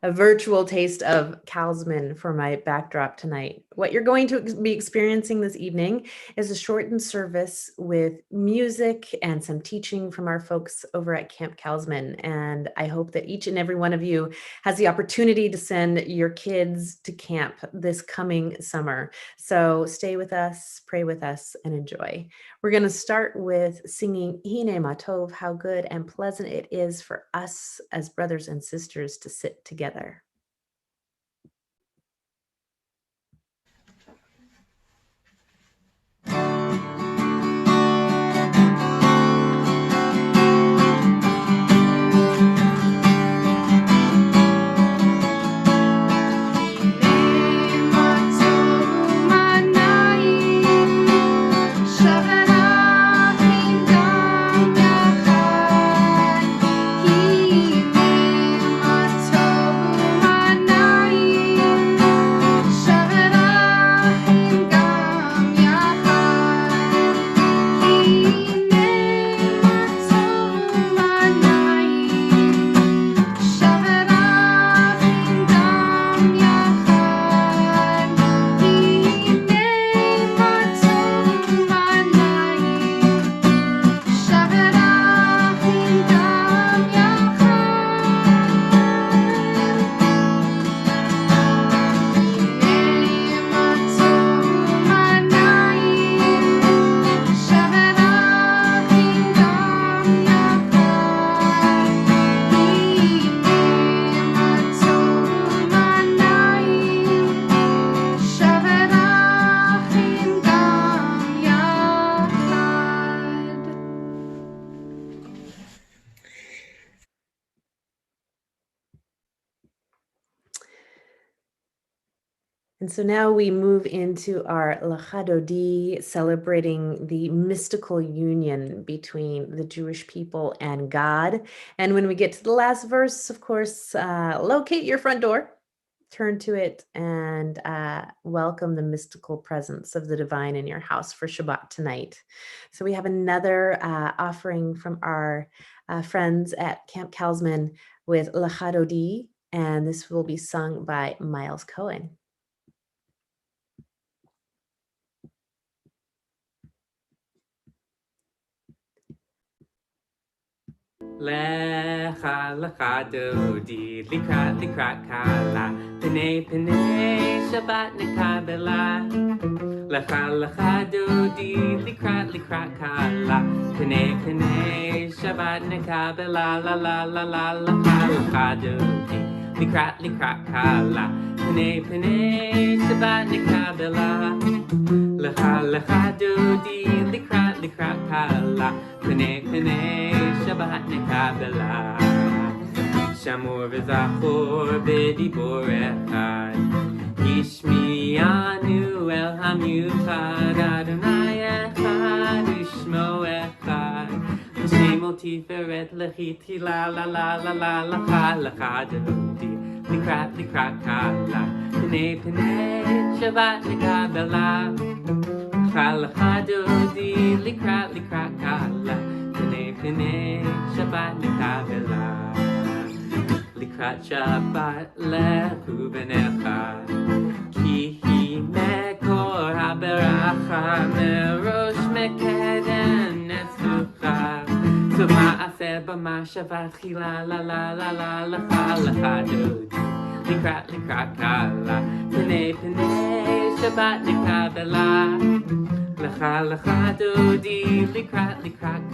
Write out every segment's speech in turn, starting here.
A virtual taste of Kalsman for my backdrop tonight. What you're going to be experiencing this evening is a shortened service with music and some teaching from our folks over at Camp Kalsman. And I hope that each and every one of you has the opportunity to send your kids to camp this coming summer. So stay with us, pray with us, and enjoy. We're going to start with singing Hine Matov, how good and pleasant it is for us as brothers and sisters to sit together. And so now we move into our Lachadodi, celebrating the mystical union between the Jewish people and God. And when we get to the last verse, of course, locate your front door, turn to it, and welcome the mystical presence of the divine in your house for Shabbat tonight. So we have another offering from our friends at Camp Kalsman with Lachadodi, and this will be sung by Miles Cohen. Lecha lecha dodi likrat kala pene pene Shabbat nekabela Lecha lecha dodi likrat kala pene pene Shabbat nekabela la la la la lecha lecha dodi likrat kala pene pene Shabbat nekabela Lecha lecha dodi likrat kala pene pene Shabbat nekabela Shamor v'zachor b'dibor echad Yishmiyanu el hamyuchad Adonai echad Ushmo echad L'shemo tiferet l'chiti la la la la la Lecha dodi likrat kala P'nei p'nei Shabbat nekabela Lecha dodi likrat kala P'nei Shabbat nekabela Likrat Shabbat lechu b'necha Ki hi mekor haberacha Merosh mekeden netzlucha So ma'aseh b'mashavat chila la la la la Lecha dodi likrat kala P'nei Shabbat nekabela Lecha dodi likrat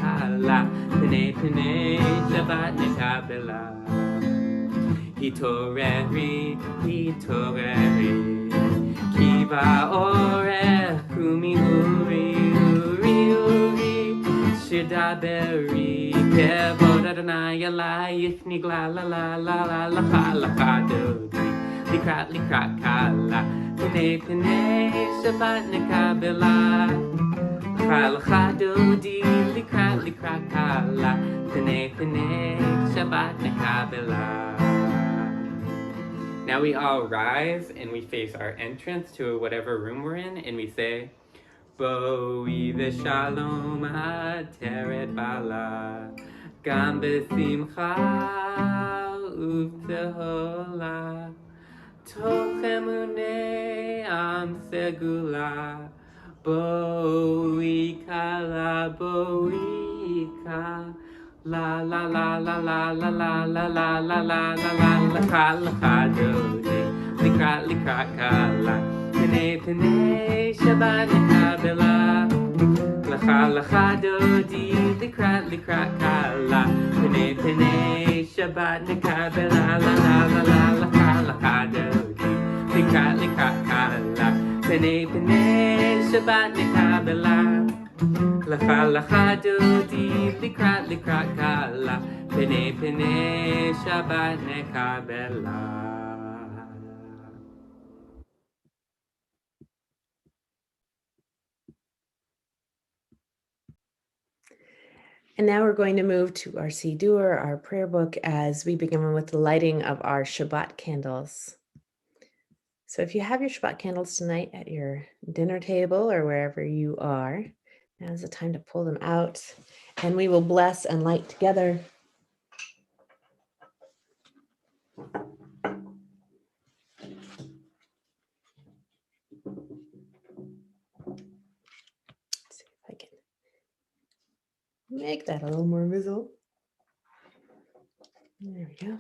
kala P'nei Shabbat nekabela Hitoreri Ki ba'orech kumi uri Shidaberi Kevod Adonai alayich nigla la la la la Lecha dodi likrat kala P'nei Shabbat nekabela Lecha dodi likrat kala P'nei Shabbat nekabela Now we all rise and we face our entrance to whatever room we're in and we say Boi v'shalom hateret bala Gam b'simcha ובתהולה. תוך אמוני עם סגולה, בואי כלה בואי כלה, la la la la la la la la la la la la לך דודי, לקראת כלה, פני שבת נקבלה. לך דודי, לקראת כלה, פני שבת נקבלה, la la la la לך דודי, לקראת כלה, פני שבת נקבלה. לך דודי, לקראת כלה, פני שבת נקבלה. And now we're going to move to our Siddur, our prayer book, as we begin with the lighting of our Shabbat candles. So if you have your Shabbat candles tonight at your dinner table or wherever you are, now's the time to pull them out, and we will bless and light together. Let's see if I can make that a little more visible. There we go.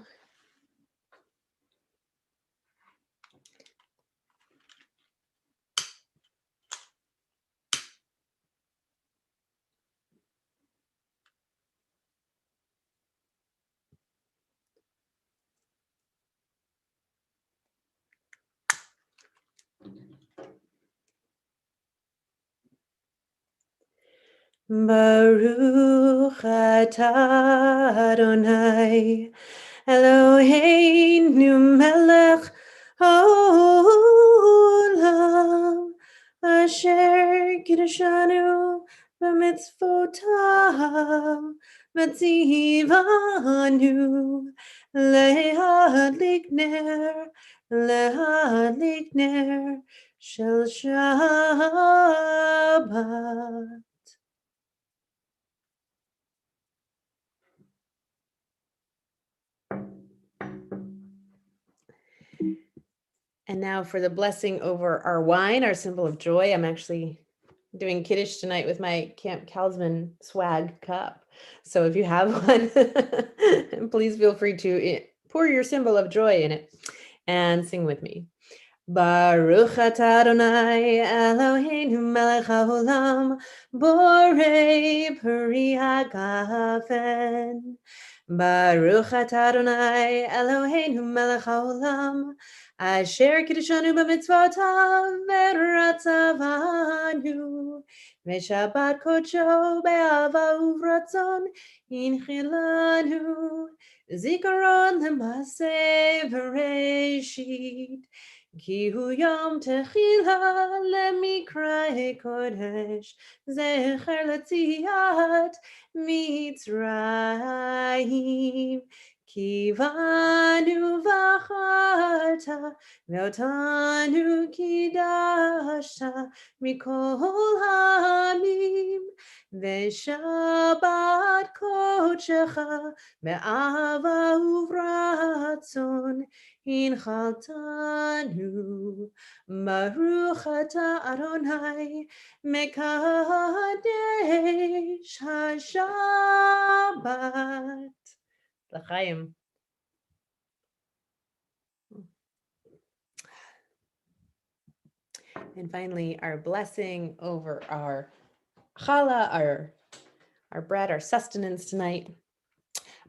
Baruch atah Adonai Eloheinu melech haolam asher kiddushanu b'mitzvotav v'tzivanu lehadlik ner shel Shabbat. And now for the blessing over our wine, our symbol of joy. I'm actually doing Kiddush tonight with my Camp Kalsman swag cup. So if you have one, please feel free to pour your symbol of joy in it and sing with me. Baruch atah Adonai Eloheinu melech haolam borei peri hagafen. Baruch atah Adonai Eloheinu melech haolam asher kiddushanu b'mitzvotav v'ratzavanu v'shabbat kodsho be'ava uvratzon inchilanu zikaron l'maseh v'reshit ki hu yom techila lemikra kodesh zecher l'tziat Mitzrayim kivanu v'acharta ve'otanu kidashta mikol ha'amim ve'shabbat kodshecha be'ava uvratzon Inchaltanu Baruch atah Adonai Mekadesh HaShabbat. L'chaim. And finally, our blessing over our challah, our bread, our sustenance tonight.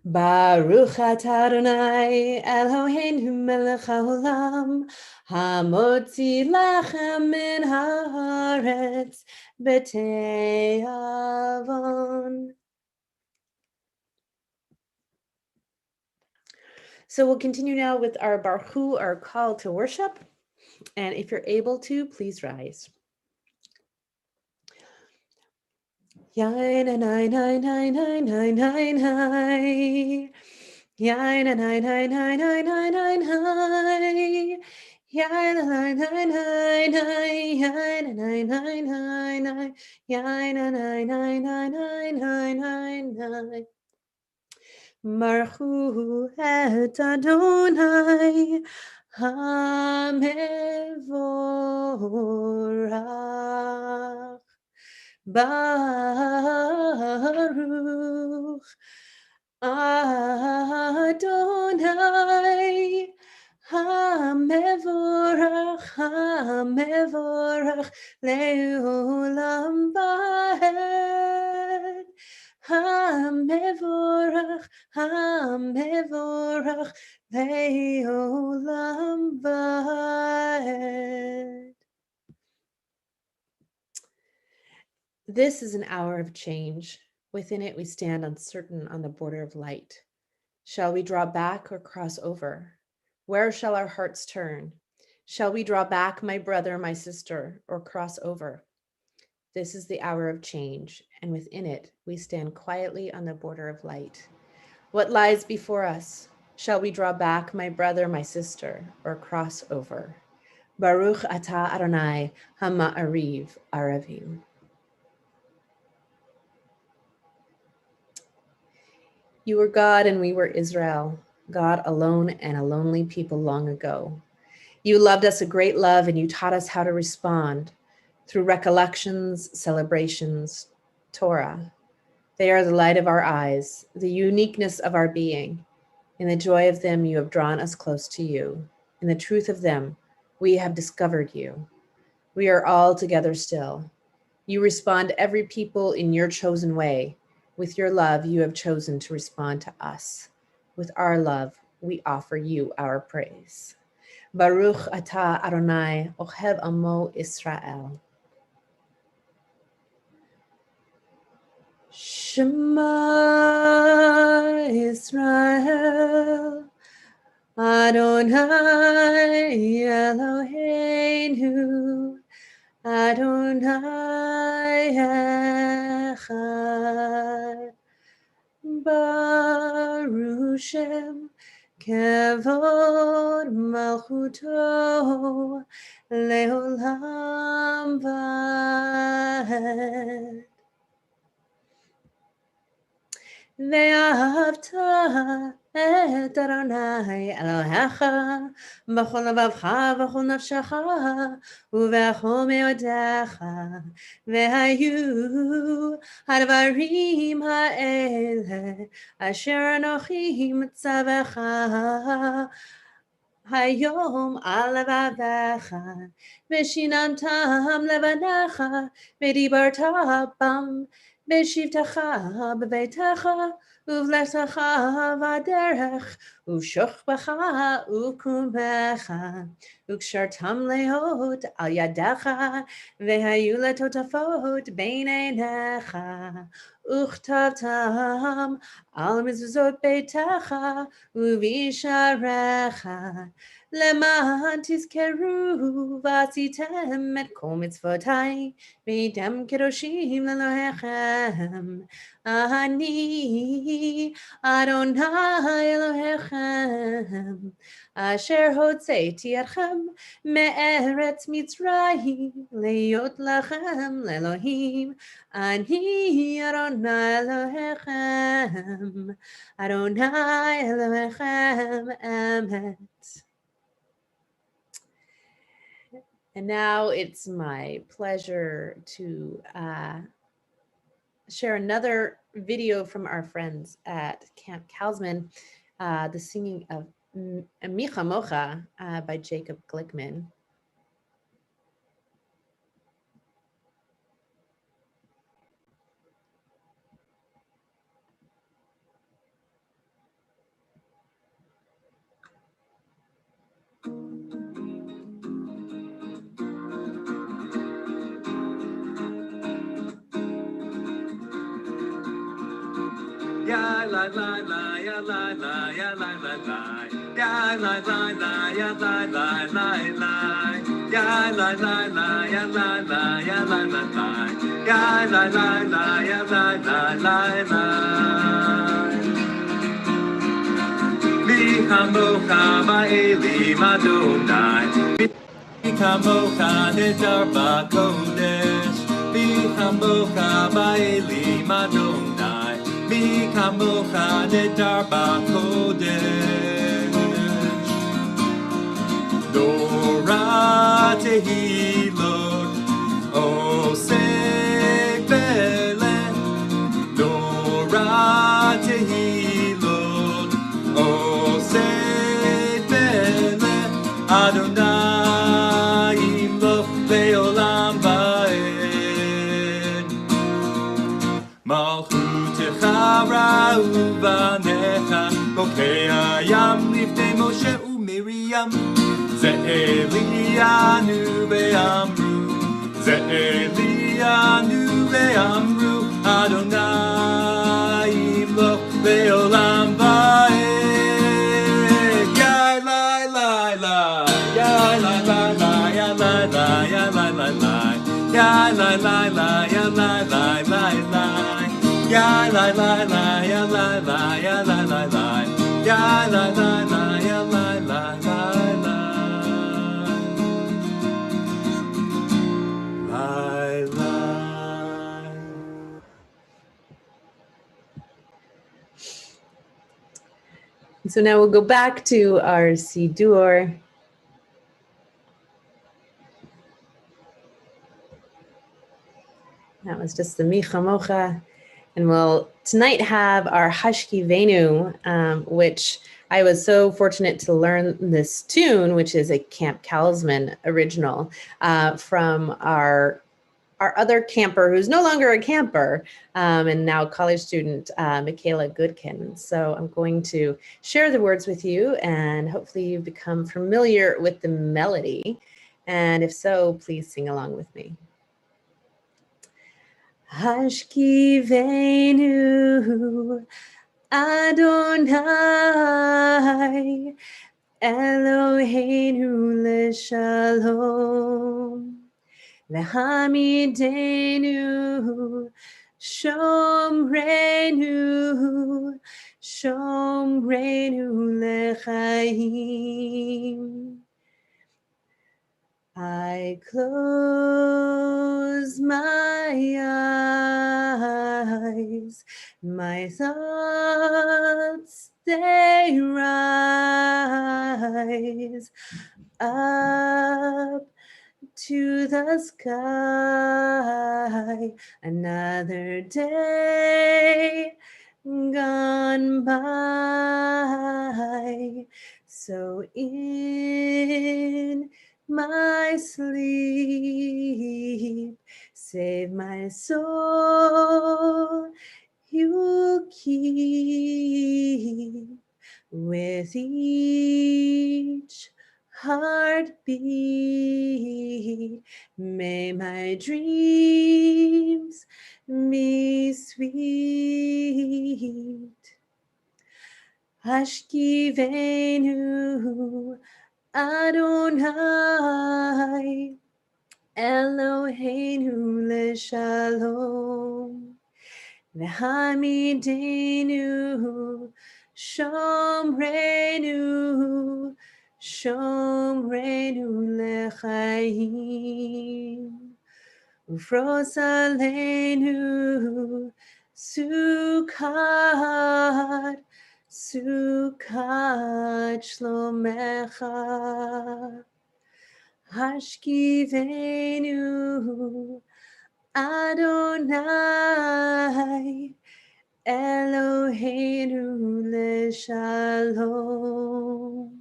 Baruch atah Adonai Eloheinu melech haolam hamotzi lachem min haaretz b'te'avon. So we'll continue now with our Baruch, our call to worship. And if you're able to, please rise. Yain and nine nine nine nine nine nine nine. Yain and nine nine nine nine nine nine nine. Yain and nine nine nine nine. Yain and nine nine nine nine. Yain and nine nine nine nine nine nine nine. Baruch et Adonai HaMevorach. Baruch Adonai HaMevorach Leolam Vaed. HaMevorach Leolam Vaed. This is an hour of change. Within it, we stand uncertain on the border of light. Shall we draw back or cross over? Where shall our hearts turn? Shall we draw back, my brother, my sister, or cross over? This is the hour of change, and within it, we stand quietly on the border of light. What lies before us? Shall we draw back, my brother, my sister, or cross over? Baruch atah Adonai ha'ma'ariv aravim. You were God and we were Israel, God alone and a lonely people long ago. You loved us a great love and you taught us how to respond through recollections, celebrations, Torah. They are the light of our eyes, the uniqueness of our being. In the joy of them, you have drawn us close to you. In the truth of them, we have discovered you. We are all together still. You respond to every people in your chosen way. With your love, you have chosen to respond to us. With our love, we offer you our praise. Baruch atah Adonai, ohev amo Israel. Shema Israel, Adonai Eloheinu, Adonai Echad. Baruch Shem Kevod Malchuto Leolam Vaed. ואהבת את אדוני אלוהיך בכל לבבך ובכל נפשך ובכל מאודיך, והיו הדברים האלה אשר אנוכי מצווך היום על לבביך, ושיננתם לבניך, ודיברת בם בשבתך בביתך, ובלכתך בדרך, ובשוכבך ובקומך, וקשרתם להיות על ידך, והיו לטוטפות בין עיניך, וכתבתם על מזוזות ביתך ובשעריך, למען תזכרו ועשיתם את כל מצוותיי, והייתם קדושים לאלוהיכם. אני אדוני אלוהיכם, אשר הוצאתי אתכם מארץ מצרים, להיות לכם לאלוהים. אני אדוני אלוהיכם, אדוני אלוהיכם אמת. And now it's my pleasure to share another video from our friends at Camp Kalsman, the singing of Micha Mocha by Jacob Glickman. Ya la la la ya la la ya la la la ya la la la ya la la la la ya la la la ya la la ya la la la ya la la la ya la la la Mi hamocha ba'elim Adonai Mi hamocha nedar ba'kodesh Mi hamocha ba'elim Adonai Mi mi kamocha nedar b'kodesh. Dora tehilot osek belen. Dora tehilot osek belen. Adonai imloch leolam va'ed. Malchutecha ra'u banecha bokei hayam lifnei Moshe u'Miriam. Ze Elianu ve'amru, Ze Elianu ve'amru, Adonai imloch le'olam va'ed. Yai lai lai lai, yai lai lai lai, yai lai lai, yai lai lai lai, yai lai lai lai, yai lai lai lai lai, yai lai lai lai, yai lai lai, yai lai lai lai, yai lai lai lai, yai lai lai lai. So now we'll go back to our Sidur. That was just the Micha Mocha. And we'll tonight have our Hashki Venu, which I was so fortunate to learn this tune, which is a Camp Kalsman original, from our other camper who's no longer a camper, and now college student, Michaela Goodkin. So I'm going to share the words with you, and hopefully you've become familiar with the melody. And if so, please sing along with me. Hashkivenu Adonai Eloheinu l'shalom V'hamidenu Shomrenu l'chaim. I close my eyes, my thoughts they rise up to the sky, another day gone by. So in my sleep, save my soul, you keep with each heartbeat. May my dreams be sweet. Hashkivenu Adonai Eloheinu l'shalom V'hamidenu Shomrenu l'chaim. Ufros aleinu Sukkot shlomecha. Hashkivenu Adonai Eloheinu l'shalom.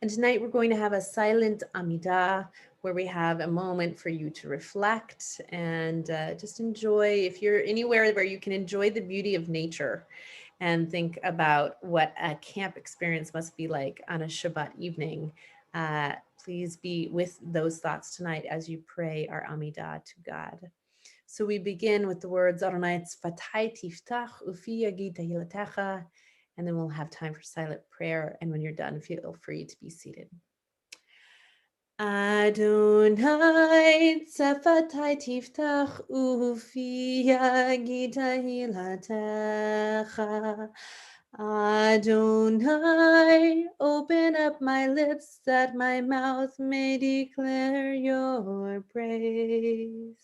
And tonight we're going to have a silent Amidah, where we have a moment for you to reflect and just enjoy, if you're anywhere where you can enjoy the beauty of nature and think about what a camp experience must be like on a Shabbat evening. Please be with those thoughts tonight as you pray our Amidah to God. So we begin with the words, Adonai tzvatai tiftach ufi yagid tehilatecha, and then we'll have time for silent prayer. And when you're done, feel free to be seated. Adonai tzvatai tiftach ufi yagid tehilatecha. Adonai, open up my lips that my mouth may declare your praise.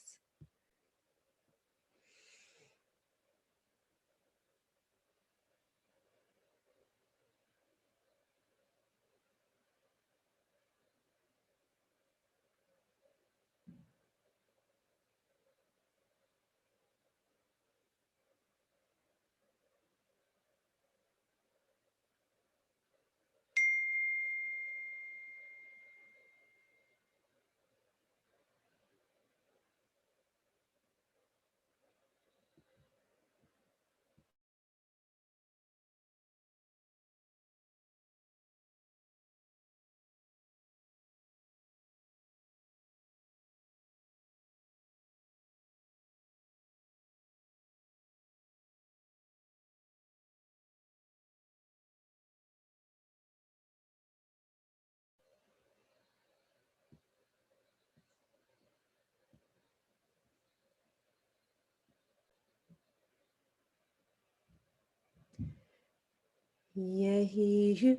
Yehiyu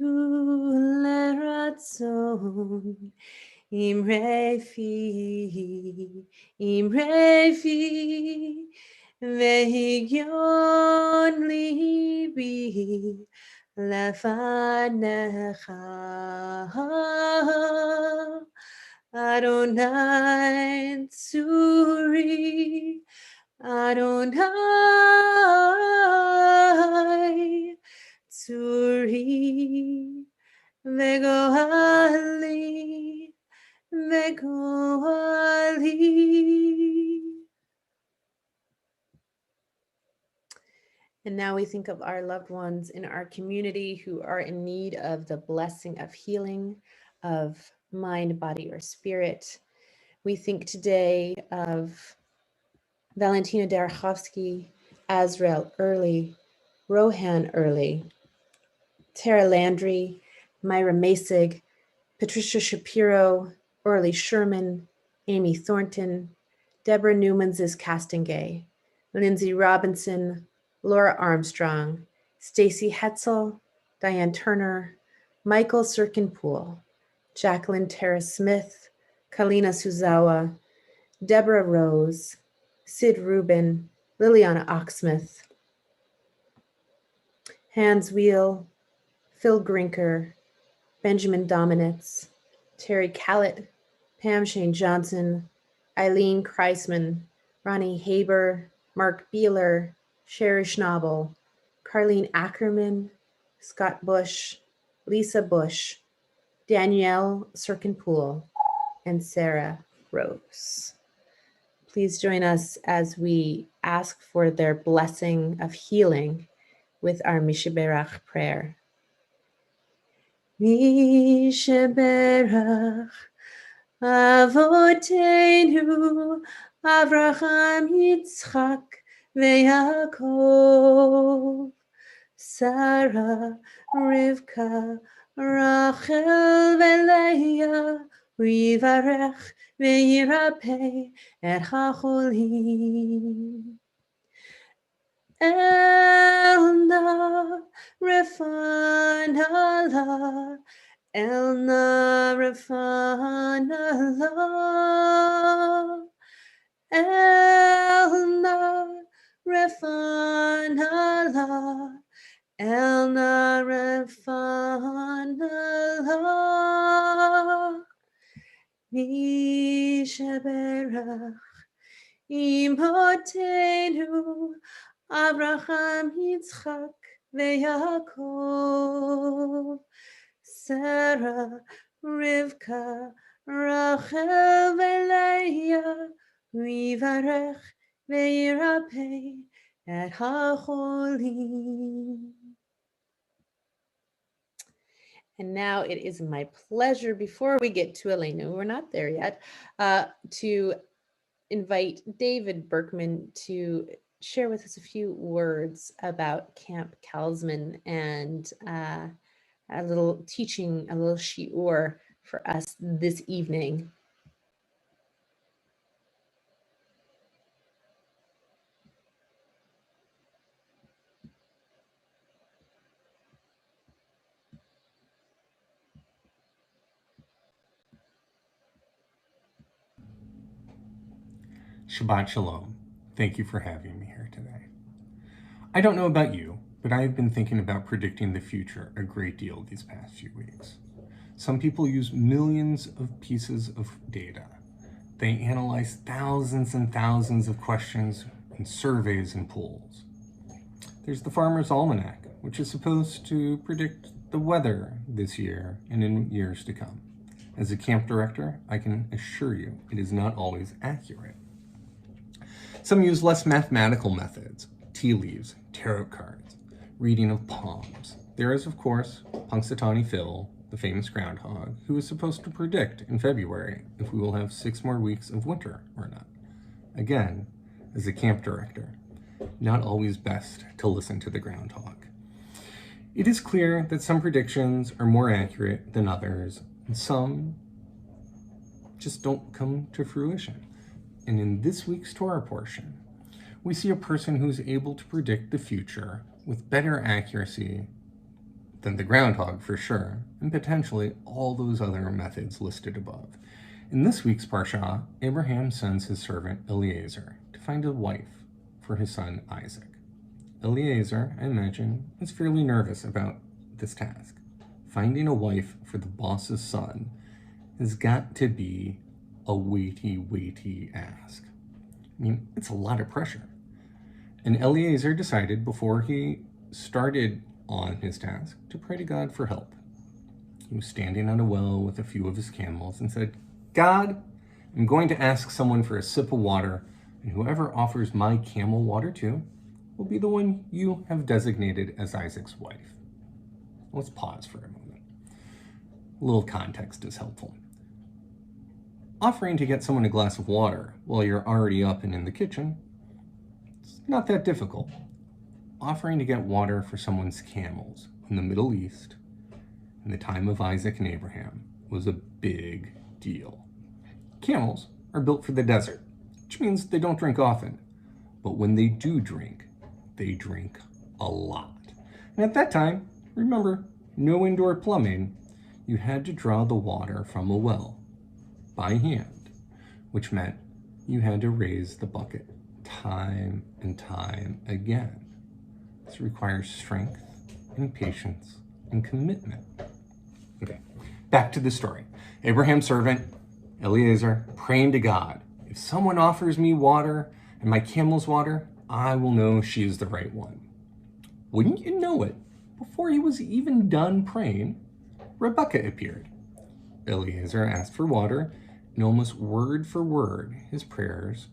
leratzon im refi, vehigyon libi lefanecha. Adonai tzuri, Adonai tzuri, vegoali, vegoali. And now we think of our loved ones in our community who are in need of the blessing of healing of mind, body, or spirit. We think today of Valentina Darachovsky, Azrael Early, Rohan Early, Tara Landry, Myra Masig, Patricia Shapiro, Orly Sherman, Amy Thornton, Deborah Newmans is Castingay, Lindsay Robinson, Laura Armstrong, Stacy Hetzel, Diane Turner, Michael Sirkinpool, Jacqueline Tara Smith, Kalina Suzawa, Deborah Rose, Sid Rubin, Liliana Oxsmith, Hans Wheel, Phil Grinker, Benjamin Dominitz, Terry Callett, Pam Shane Johnson, Eileen Kreisman, Ronnie Haber, Mark Beeler, Sherry Schnabel, Carlene Ackerman, Scott Bush, Lisa Bush, Danielle Sirkinpool, and Sarah Rose. Please join us as we ask for their blessing of healing with our Mishaberach prayer. Mishaberach Avoteinu Avraham Yitzchak veYaakov Sarah Rivka Rachel veLeah Vivarech veYirapeh et HaCholim. Elna Refanala, Elna Refanala, Elna Refanala, Elna Refanala, Mishaberach Imotenu Avraham Yitzchak veYaakov Sarah Rivka Rachel veLeah Vivarech veYirapeh et HaCholim. And now it is my pleasure, before we get to Elena, we're not there yet, to invite David Berkman to share with us a few words about Camp Kalsman and a little teaching, a little shiur for us this evening. Shabbat Shalom. Thank you for having me here today. I don't know about you, but I have been thinking about predicting the future a great deal these past few weeks. Some people use millions of pieces of data. They analyze thousands and thousands of questions and surveys and polls. There's the Farmer's Almanac, which is supposed to predict the weather this year and in years to come. As a camp director, I can assure you it is not always accurate. Some use less mathematical methods, tea leaves, tarot cards, reading of palms. There is, of course, Punxsutawney Phil, the famous groundhog, who is supposed to predict in February if we will have 6 more weeks of winter or not. Again, as a camp director, not always best to listen to the groundhog. It is clear that some predictions are more accurate than others, and some just don't come to fruition. And in this week's Torah portion, we see a person who's able to predict the future with better accuracy than the groundhog for sure, and potentially all those other methods listed above. In this week's Parsha, Abraham sends his servant Eliezer to find a wife for his son Isaac. Eliezer, I imagine, is fairly nervous about this task. Finding a wife for the boss's son has got to be a weighty ask. I mean, it's a lot of pressure. And Eliezer decided before he started on his task to pray to God for help. He was standing at a well with a few of his camels and said, God, I'm going to ask someone for a sip of water, and whoever offers my camel water to will be the one you have designated as Isaac's wife. Let's pause for a moment. A little context is helpful. Offering to get someone a glass of water while you're already up and in the kitchen, it's not that difficult. Offering to get water for someone's camels in the Middle East in the time of Isaac and Abraham was a big deal. Camels are built for the desert, which means they don't drink often. But when they do drink, they drink a lot. And at that time, remember, no indoor plumbing, you had to draw the water from a well by hand, which meant you had to raise the bucket time and time again. This requires strength and patience and commitment. Okay, back to the story. Abraham's servant, Eliezer, praying to God, if someone offers me water and my camel's water, I will know she is the right one. Wouldn't you know it, before he was even done praying, Rebekah appeared. Eliezer asked for water, and almost word for word, his prayers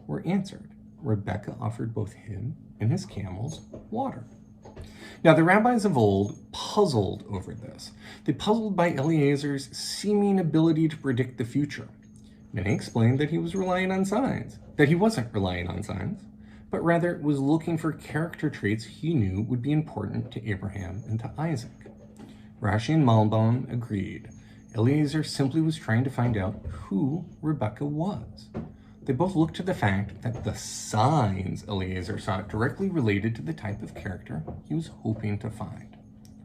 were answered. Rebekah offered both him and his camels water. Now, the rabbis of old puzzled over this. They puzzled by Eliezer's seeming ability to predict the future. Many explained that he was relying on signs, that he wasn't relying on signs, but rather was looking for character traits he knew would be important to Abraham and to Isaac. Rashi and Malbim agreed. Eliezer simply was trying to find out who Rebekah was. They both looked to the fact that the signs Eliezer saw directly related to the type of character he was hoping to find.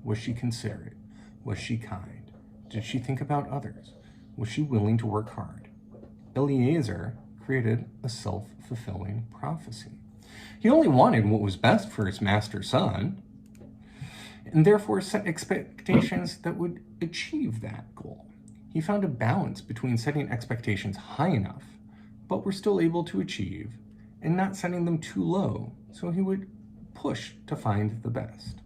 Was she considerate? Was she kind? Did she think about others? Was she willing to work hard? Eliezer created a self-fulfilling prophecy. He only wanted what was best for his master's son, and therefore set expectations that would achieve that goal. He found a balance between setting expectations high enough, but were still able to achieve, and not setting them too low, so he would push to find the best.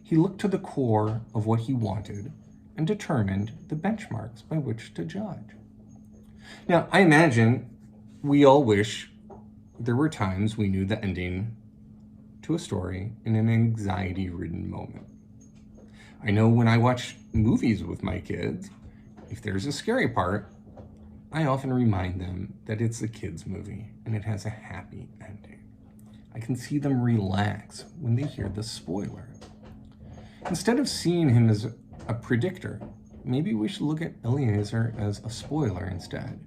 He looked to the core of what he wanted and determined the benchmarks by which to judge. Now, I imagine we all wish there were times we knew the ending to a story in an anxiety-ridden moment. I know when I watch movies with my kids, if there's a scary part, I often remind them that it's a kid's movie and it has a happy ending. I can see them relax when they hear the spoiler. Instead of seeing him as a predictor, maybe we should look at Eliezer as a spoiler instead,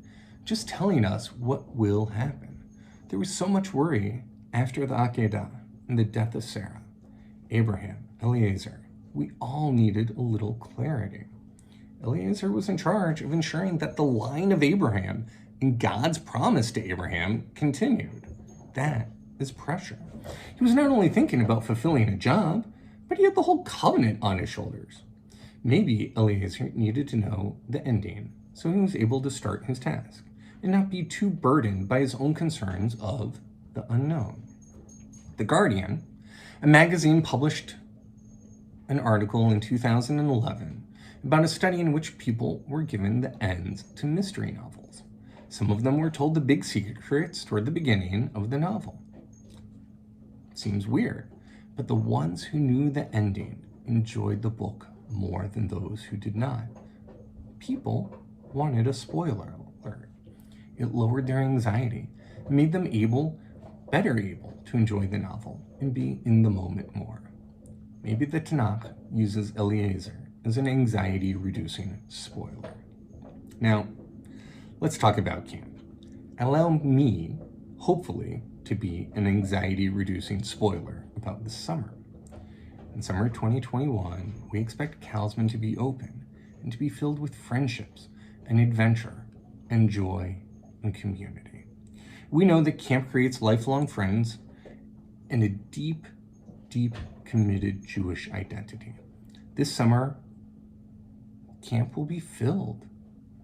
just telling us what will happen. There was so much worry after the Akedah and the death of Sarah. Abraham, Eliezer, we all needed a little clarity. Eliezer was in charge of ensuring that the line of Abraham and God's promise to Abraham continued. That is pressure. He was not only thinking about fulfilling a job, but he had the whole covenant on his shoulders. Maybe Eliezer needed to know the ending so he was able to start his task and not be too burdened by his own concerns of the unknown. The Guardian, a magazine, published an article in 2011 about a study in which people were given the ends to mystery novels. Some of them were told the big secrets toward the beginning of the novel. Seems weird, but the ones who knew the ending enjoyed the book more than those who did not. People wanted a spoiler alert. It lowered their anxiety and made them better able to enjoy the novel and be in the moment more. Maybe the Tanakh uses Eliezer as an anxiety-reducing spoiler. Now, let's talk about camp. Allow me, hopefully, to be an anxiety-reducing spoiler about the summer. In summer 2021, we expect Kalsman to be open and to be filled with friendships and adventure and joy and community. We know that camp creates lifelong friends and a deep, deep committed Jewish identity. This summer, camp will be filled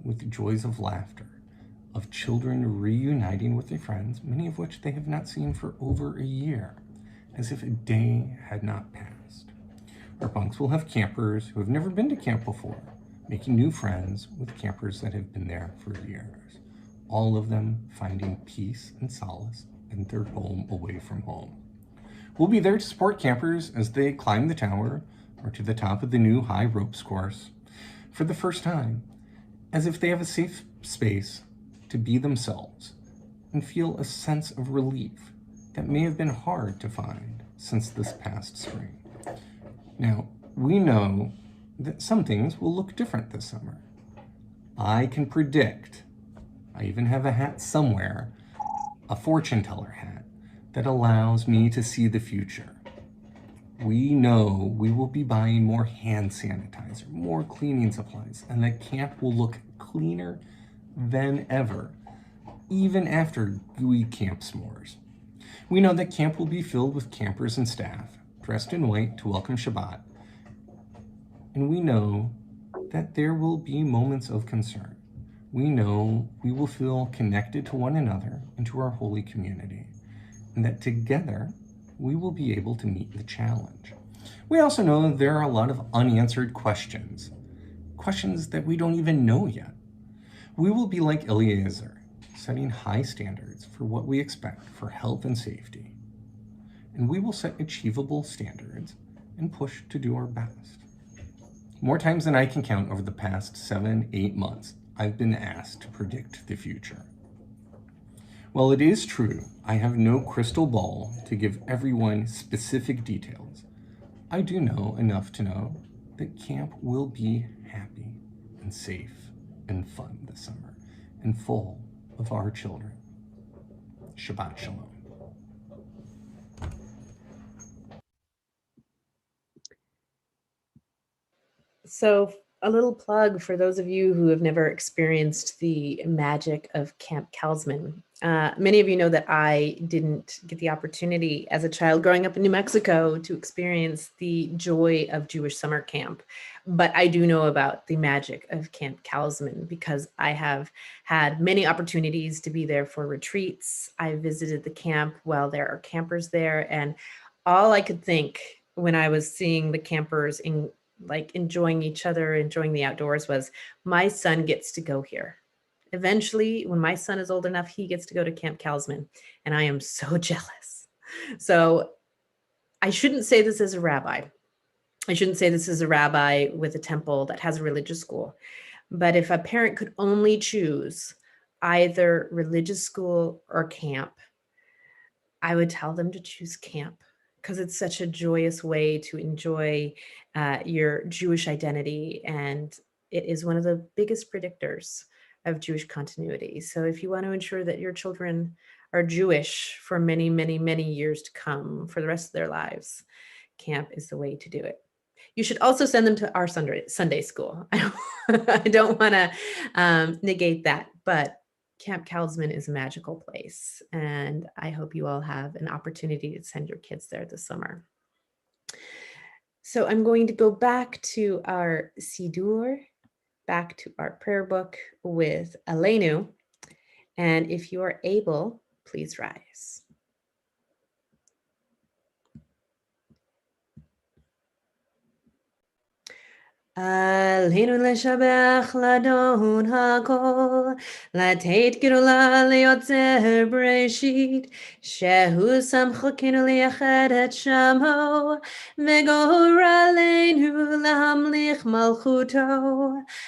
with joys of laughter, of children reuniting with their friends, many of which they have not seen for over a year, as if a day had not passed. Our bunks will have campers who have never been to camp before, making new friends with campers that have been there for years, all of them finding peace and solace in their home away from home. We'll be there to support campers as they climb the tower or to the top of the new high ropes course for the first time, as if they have a safe space to be themselves and feel a sense of relief that may have been hard to find since this past spring. Now, we know that some things will look different this summer. I can predict, I even have a hat somewhere, a fortune teller hat, that allows me to see the future. We know we will be buying more hand sanitizer, more cleaning supplies, and that camp will look cleaner than ever, even after gooey camp s'mores. We know that camp will be filled with campers and staff, dressed in white to welcome Shabbat. And we know that there will be moments of concern. We know we will feel connected to one another and to our holy community, and that together we will be able to meet the challenge. We also know there are a lot of unanswered questions that we don't even know yet. We will be like Eliezer, setting high standards for what we expect for health and safety. And we will set achievable standards and push to do our best. More times than I can count over the past 7-8 months, I've been asked to predict the future. While it is true I have no crystal ball to give everyone specific details, I do know enough to know that camp will be happy and safe and fun this summer and full of our children. Shabbat Shalom. So, a little plug for those of you who have never experienced the magic of Camp Kalsman. Many of you know that I didn't get the opportunity as a child growing up in New Mexico to experience the joy of Jewish summer camp. But I do know about the magic of Camp Kalsman because I have had many opportunities to be there for retreats. I visited the camp while there are campers there. And all I could think when I was seeing the campers enjoying each other, enjoying the outdoors was, my son gets to go here. Eventually, when my son is old enough, he gets to go to Camp Kalsman, and I am so jealous. So I shouldn't say this as a rabbi. I shouldn't say this as a rabbi with a temple that has a religious school. But if a parent could only choose either religious school or camp, I would tell them to choose camp because it's such a joyous way to enjoy your Jewish identity. And it is one of the biggest predictors of Jewish continuity. So if you want to ensure that your children are Jewish for many, many, many years to come, for the rest of their lives, camp is the way to do it. You should also send them to our Sunday school. I don't want to negate that, but Camp Kalsman is a magical place, and I hope you all have an opportunity to send your kids there this summer. So I'm going to go back to our Sidur, back to our prayer book with Aleinu, and if you are able, please rise. עלינו לשבח לאדון הכל, לתת גדולה ליוצר בראשית, שהוא שם חוקנו לייחד את שמו, וגורלנו להמליך מלכותו,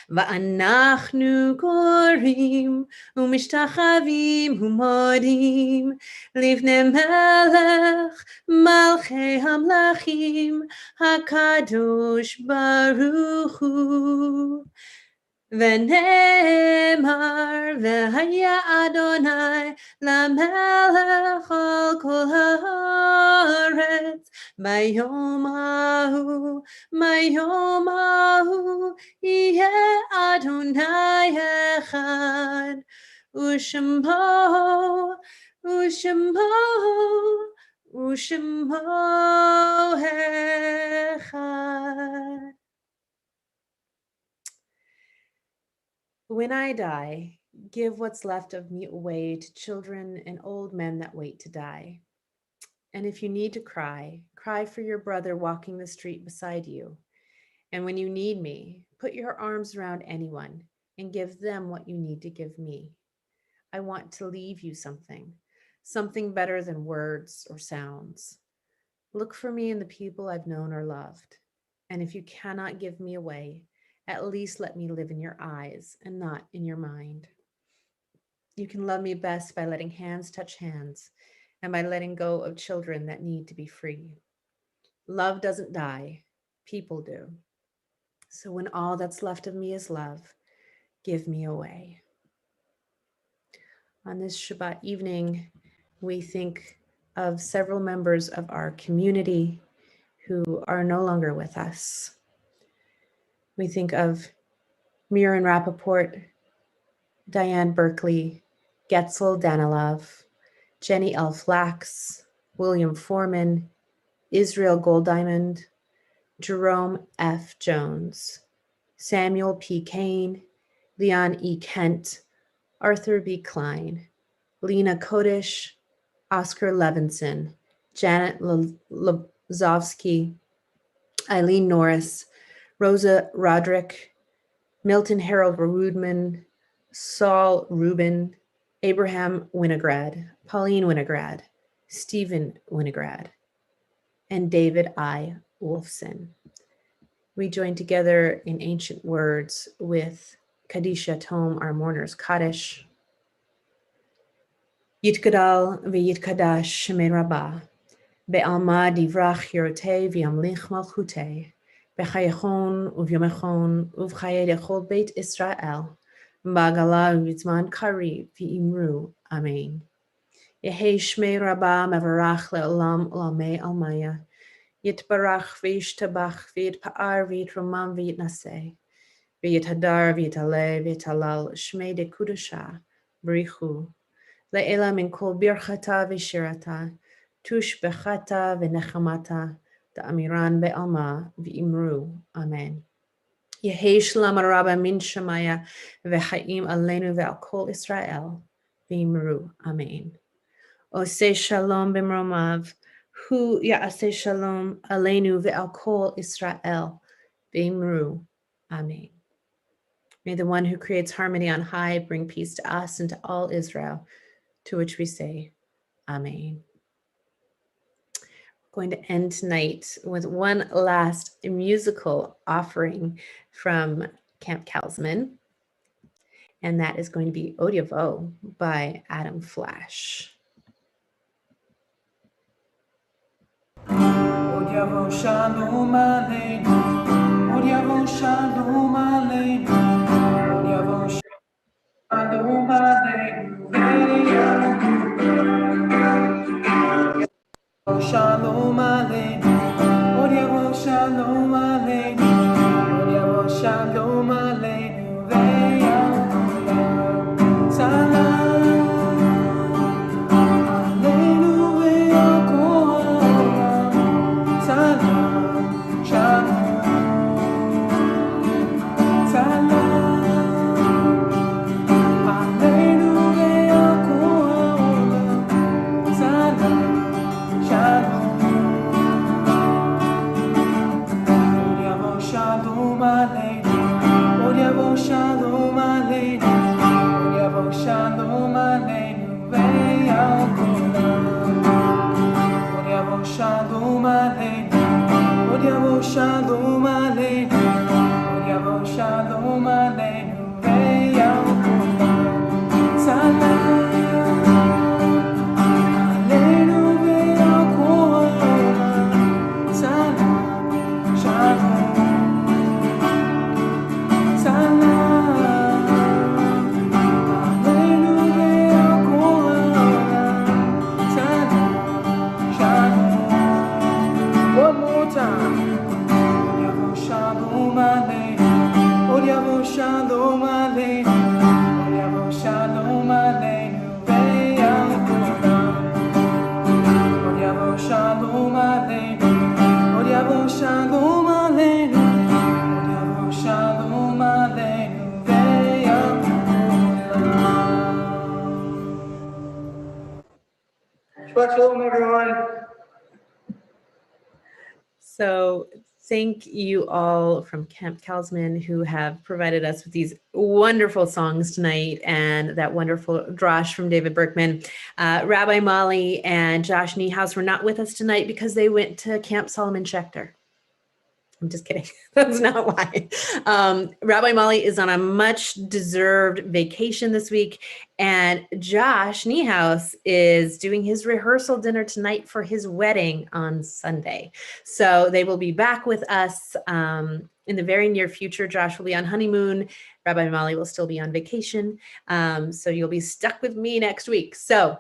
ואנחנו קוראים ומשתחווים ומודים, לפני מלך מלכי המלכים, הקדוש ברוך הוא. ונאמר והיה אדוני למלך על כל הארץ ביום ההוא יהיה אדוני אחד ושמו אחד. When I die, give what's left of me away to children and old men that wait to die. And if you need to cry, cry for your brother walking the street beside you. And when you need me, put your arms around anyone and give them what you need to give me. I want to leave you something better than words or sounds. Look for me in the people I've known or loved. And if you cannot give me away, at least let me live in your eyes and not in your mind. You can love me best by letting hands touch hands and by letting go of children that need to be free. Love doesn't die, people do. So when all that's left of me is love, give me away. On this Shabbat evening, we think of several members of our community who are no longer with us. We think of Miran Rappaport, Diane Berkeley, Getzel Danilov, Jenny L. Flax, William Foreman, Israel Golddiamond, Jerome F. Jones, Samuel P. Kane, Leon E. Kent, Arthur B. Klein, Lena Kodish, Oscar Levinson, Janet Lazovsky, Eileen Norris, Rosa Roderick, Milton Harold Rudman, Saul Rubin, Abraham Winograd, Pauline Winograd, Stephen Winograd, and David I. Wolfson. We join together in ancient words with Kadisha Tom, our mourner's Kaddish. Yitgadal v'yitkadash shemei rabbah, be'alma divrach yorotei v'yamlich malchutei, b'chayachon uvyomechon uv'chayei dechol beit Israel, b'agala v'zman kari v'imru, amen. Yehei shmei rabbah mevarach le'olam olamei almaya, yitbarach v'yishtabach v'yitpa'ar v'yitramam v'yitnaseh, v'yithadar v'yitaleh v'yitalal shmei de kudusha b'richu, le'ela min kol birchata v'shirata, tush bechata v'nechamata, da'amiran be'alma v'imru, amen. Yehei shalom rabba min shamaya v'chaim aleinu ve'al kol Israel v'imru, amen. Oseh shalom b'mromav, hu ya'aseh shalom aleinu ve'al kol Israel v'imru, amen. May the one who creates harmony on high bring peace to us and to all Israel, to which we say, amen. We're going to end tonight with one last musical offering from Camp Kalsman, and that is going to be Odiavo by Adam Flash. Odiavo shalom aleinu, Odiavo shalom aleinu, Odiavo shalom aleinu, Shalom aleinu, Odiavo shalom aleinu, Odiavo shalom aleinu, ve'al salam aleinu ve'al kol salam, shalom, salam aleinu ve'al kol salam. Shalom aleinu, Odiavo shalom aleinu, Odiavo shalom aleinu, ve'al kolam. Odiavo shalom aleinu, Odiavo shalom aleinu, Odiavo shalom aleinu, ve'al kolam. Salam aleinu ve'al kolam, salam, shalom. Salam shalom aleinu, od yavo shalom aleinu, ve'al kulam. Od yavo shalom aleinu, od yavo shalom aleinu, od yavo shalom aleinu, ve'al kulam. Shabbat shalom, everyone. So thank you all from Camp Kalsman who have provided us with these wonderful songs tonight and that wonderful drosh from David Berkman. Rabbi Molly and Josh Niehaus were not with us tonight because they went to Camp Solomon Schechter. I'm just kidding. That's not why. Rabbi Molly is on a much deserved vacation this week. And Josh Niehaus is doing his rehearsal dinner tonight for his wedding on Sunday. So they will be back with us in the very near future. Josh will be on honeymoon. Rabbi Molly will still be on vacation. So you'll be stuck with me next week. So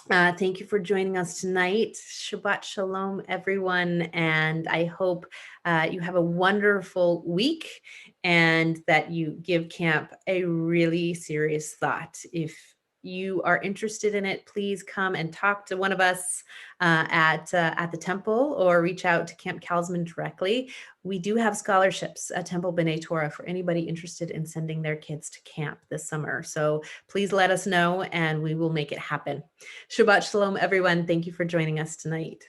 thank you for joining us tonight. Shabbat shalom, everyone. And I hope you have a wonderful week and that you give camp a really serious thought. If you are interested in it, please come and talk to one of us at the temple or reach out to Camp Kalsman directly. We do have scholarships at Temple B'nai Torah for anybody interested in sending their kids to camp this summer. So please let us know and we will make it happen. Shabbat shalom, everyone. Thank you for joining us tonight.